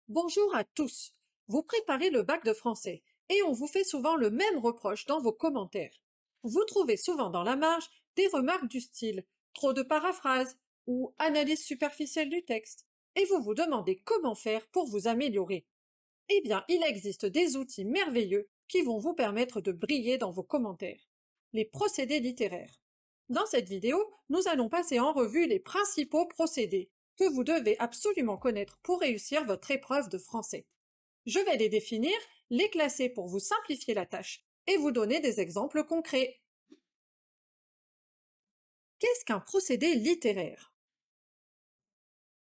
Bonjour à tous. Vous préparez le bac de français et on vous fait souvent le même reproche dans vos commentaires. Vous trouvez souvent dans la marge des remarques du style trop de paraphrases ou analyse superficielle du texte et vous vous demandez comment faire pour vous améliorer. Eh bien, il existe des outils merveilleux qui vont vous permettre de briller dans vos commentaires. Les procédés littéraires. Dans cette vidéo, nous allons passer en revue les principaux procédés que vous devez absolument connaître pour réussir votre épreuve de français. Je vais les définir, les classer pour vous simplifier la tâche et vous donner des exemples concrets. Qu'est-ce qu'un procédé littéraire?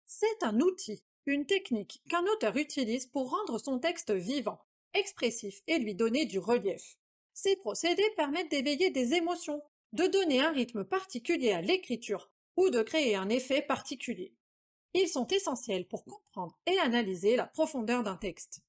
C'est un outil, une technique qu'un auteur utilise pour rendre son texte vivant, expressif et lui donner du relief. Ces procédés permettent d'éveiller des émotions, de donner un rythme particulier à l'écriture ou de créer un effet particulier. Ils sont essentiels pour comprendre et analyser la profondeur d'un texte.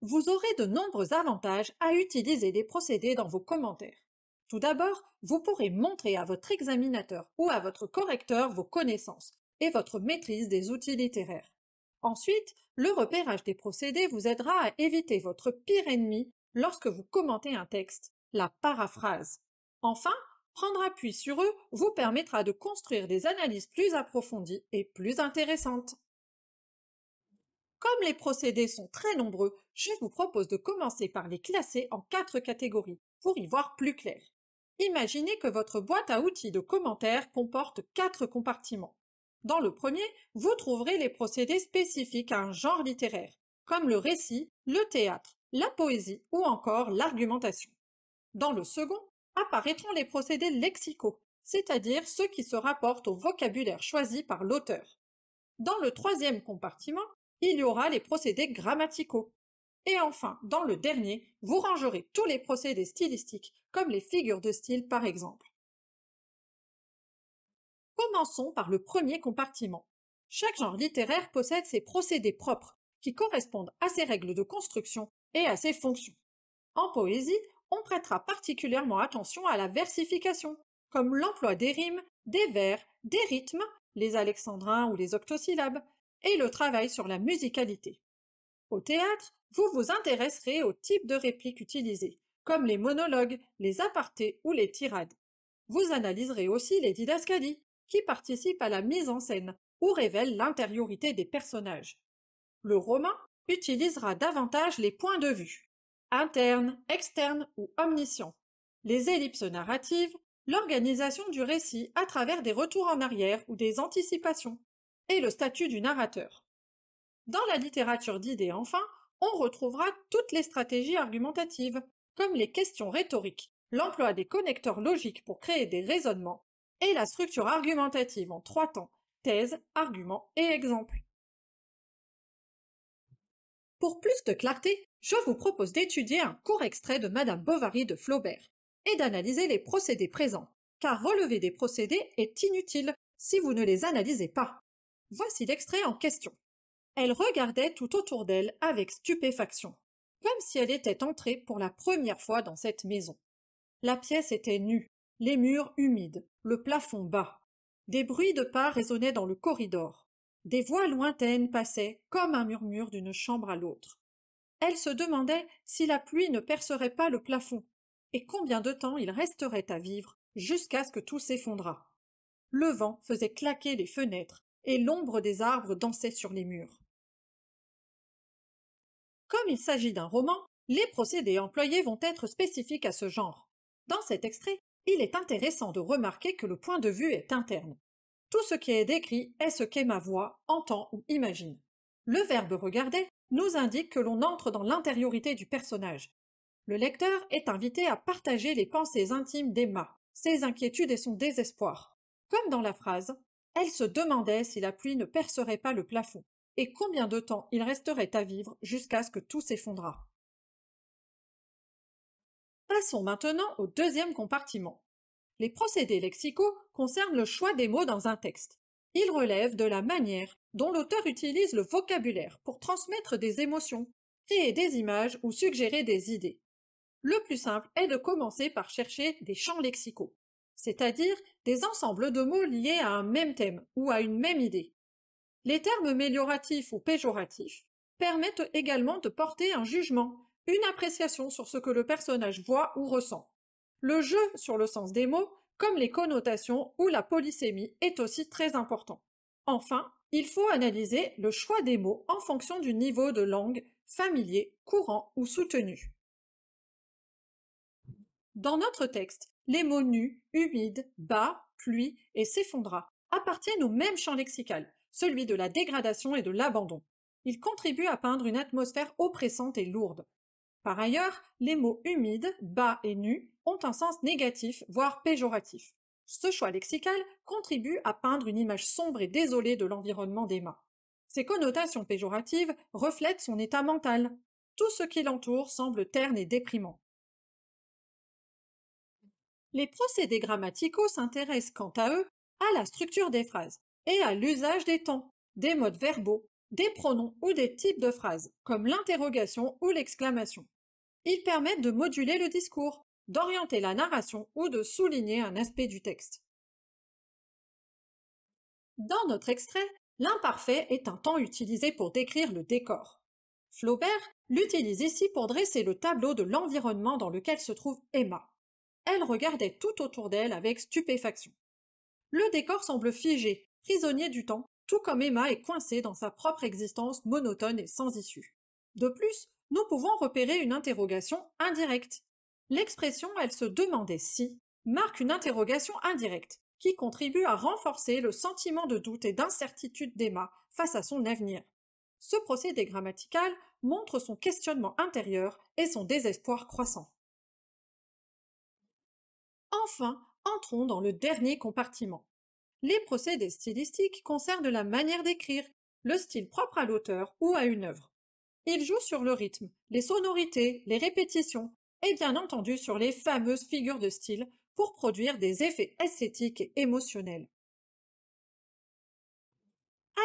Vous aurez de nombreux avantages à utiliser des procédés dans vos commentaires. Tout d'abord, vous pourrez montrer à votre examinateur ou à votre correcteur vos connaissances et votre maîtrise des outils littéraires. Ensuite, le repérage des procédés vous aidera à éviter votre pire ennemi lorsque vous commentez un texte, la paraphrase. Enfin, prendre appui sur eux vous permettra de construire des analyses plus approfondies et plus intéressantes. Comme les procédés sont très nombreux, je vous propose de commencer par les classer en 4 catégories pour y voir plus clair. Imaginez que votre boîte à outils de commentaires comporte 4 compartiments. Dans le premier, vous trouverez les procédés spécifiques à un genre littéraire, comme le récit, le théâtre, la poésie ou encore l'argumentation. Dans le second, apparaîtront les procédés lexicaux, c'est-à-dire ceux qui se rapportent au vocabulaire choisi par l'auteur. Dans le troisième compartiment, il y aura les procédés grammaticaux. Et enfin, dans le dernier, vous rangerez tous les procédés stylistiques, comme les figures de style par exemple. Commençons par le premier compartiment. Chaque genre littéraire possède ses procédés propres, qui correspondent à ses règles de construction et à ses fonctions. En poésie, on prêtera particulièrement attention à la versification, comme l'emploi des rimes, des vers, des rythmes, les alexandrins ou les octosyllabes, et le travail sur la musicalité. Au théâtre, vous vous intéresserez au type de répliques utilisées, comme les monologues, les apartés ou les tirades. Vous analyserez aussi les didascalies, qui participent à la mise en scène ou révèlent l'intériorité des personnages. Le roman utilisera davantage les points de vue, internes, externes ou omniscients, les ellipses narratives, l'organisation du récit à travers des retours en arrière ou des anticipations, et le statut du narrateur. Dans la littérature d'idées, enfin, on retrouvera toutes les stratégies argumentatives, comme les questions rhétoriques, l'emploi des connecteurs logiques pour créer des raisonnements, et la structure argumentative en 3 temps, thèse, argument et exemple. Pour plus de clarté, je vous propose d'étudier un court extrait de Madame Bovary de Flaubert et d'analyser les procédés présents, car relever des procédés est inutile si vous ne les analysez pas. Voici l'extrait en question. Elle regardait tout autour d'elle avec stupéfaction, comme si elle était entrée pour la première fois dans cette maison. La pièce était nue, les murs humides, le plafond bas. Des bruits de pas résonnaient dans le corridor. Des voix lointaines passaient comme un murmure d'une chambre à l'autre. Elle se demandait si la pluie ne percerait pas le plafond, et combien de temps il resterait à vivre jusqu'à ce que tout s'effondrât. Le vent faisait claquer les fenêtres, et l'ombre des arbres dansait sur les murs. Comme il s'agit d'un roman, les procédés employés vont être spécifiques à ce genre. Dans cet extrait, il est intéressant de remarquer que le point de vue est interne. Tout ce qui est décrit est ce qu'est ma voix, entend ou imagine. Le verbe regarder nous indique que l'on entre dans l'intériorité du personnage. Le lecteur est invité à partager les pensées intimes d'Emma, ses inquiétudes et son désespoir. Comme dans la phrase, elle se demandait si la pluie ne percerait pas le plafond, et combien de temps il resterait à vivre jusqu'à ce que tout s'effondrât. Passons maintenant au deuxième compartiment. Les procédés lexicaux concernent le choix des mots dans un texte. Ils relèvent de la manière dont l'auteur utilise le vocabulaire pour transmettre des émotions, créer des images ou suggérer des idées. Le plus simple est de commencer par chercher des champs lexicaux, c'est-à-dire des ensembles de mots liés à un même thème ou à une même idée. Les termes amélioratifs ou péjoratifs permettent également de porter un jugement, une appréciation sur ce que le personnage voit ou ressent. Le jeu sur le sens des mots, comme les connotations ou la polysémie, est aussi très important. Enfin, il faut analyser le choix des mots en fonction du niveau de langue, familier, courant ou soutenu. Dans notre texte, les mots nu, humide, bas, pluie et s'effondra appartiennent au même champ lexical, celui de la dégradation et de l'abandon. Ils contribuent à peindre une atmosphère oppressante et lourde. Par ailleurs, les mots humide, bas et nu ont un sens négatif, voire péjoratif. Ce choix lexical contribue à peindre une image sombre et désolée de l'environnement d'Emma. Ces connotations péjoratives reflètent son état mental. Tout ce qui l'entoure semble terne et déprimant. Les procédés grammaticaux s'intéressent quant à eux à la structure des phrases et à l'usage des temps, des modes verbaux, des pronoms ou des types de phrases, comme l'interrogation ou l'exclamation. Ils permettent de moduler le discours, d'orienter la narration ou de souligner un aspect du texte. Dans notre extrait, l'imparfait est un temps utilisé pour décrire le décor. Flaubert l'utilise ici pour dresser le tableau de l'environnement dans lequel se trouve Emma. Elle regardait tout autour d'elle avec stupéfaction. Le décor semble figé, prisonnier du temps, tout comme Emma est coincée dans sa propre existence monotone et sans issue. De plus, nous pouvons repérer une interrogation indirecte. L'expression « elle se demandait si » marque une interrogation indirecte qui contribue à renforcer le sentiment de doute et d'incertitude d'Emma face à son avenir. Ce procédé grammatical montre son questionnement intérieur et son désespoir croissant. Enfin, entrons dans le dernier compartiment. Les procédés stylistiques concernent la manière d'écrire, le style propre à l'auteur ou à une œuvre. Ils jouent sur le rythme, les sonorités, les répétitions et bien entendu sur les fameuses figures de style pour produire des effets esthétiques et émotionnels.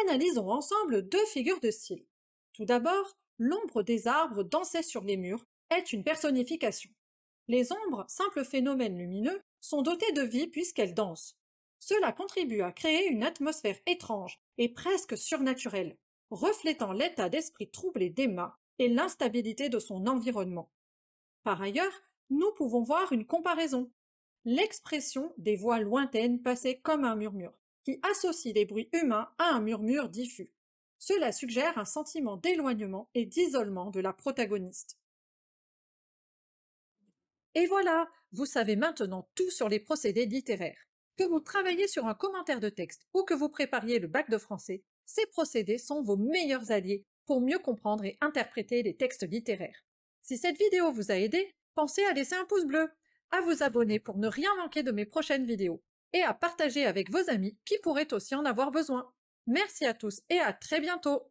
Analysons ensemble deux figures de style. Tout d'abord, l'ombre des arbres dansait sur les murs est une personnification. Les ombres, simples phénomènes lumineux, sont dotées de vie puisqu'elles dansent. Cela contribue à créer une atmosphère étrange et presque surnaturelle, reflétant l'état d'esprit troublé d'Emma et l'instabilité de son environnement. Par ailleurs, nous pouvons voir une comparaison. L'expression des voix lointaines passait comme un murmure, qui associe les bruits humains à un murmure diffus. Cela suggère un sentiment d'éloignement et d'isolement de la protagoniste. Et voilà, vous savez maintenant tout sur les procédés littéraires. Que vous travaillez sur un commentaire de texte ou que vous prépariez le bac de français, ces procédés sont vos meilleurs alliés pour mieux comprendre et interpréter les textes littéraires. Si cette vidéo vous a aidé, pensez à laisser un pouce bleu, à vous abonner pour ne rien manquer de mes prochaines vidéos, et à partager avec vos amis qui pourraient aussi en avoir besoin. Merci à tous et à très bientôt!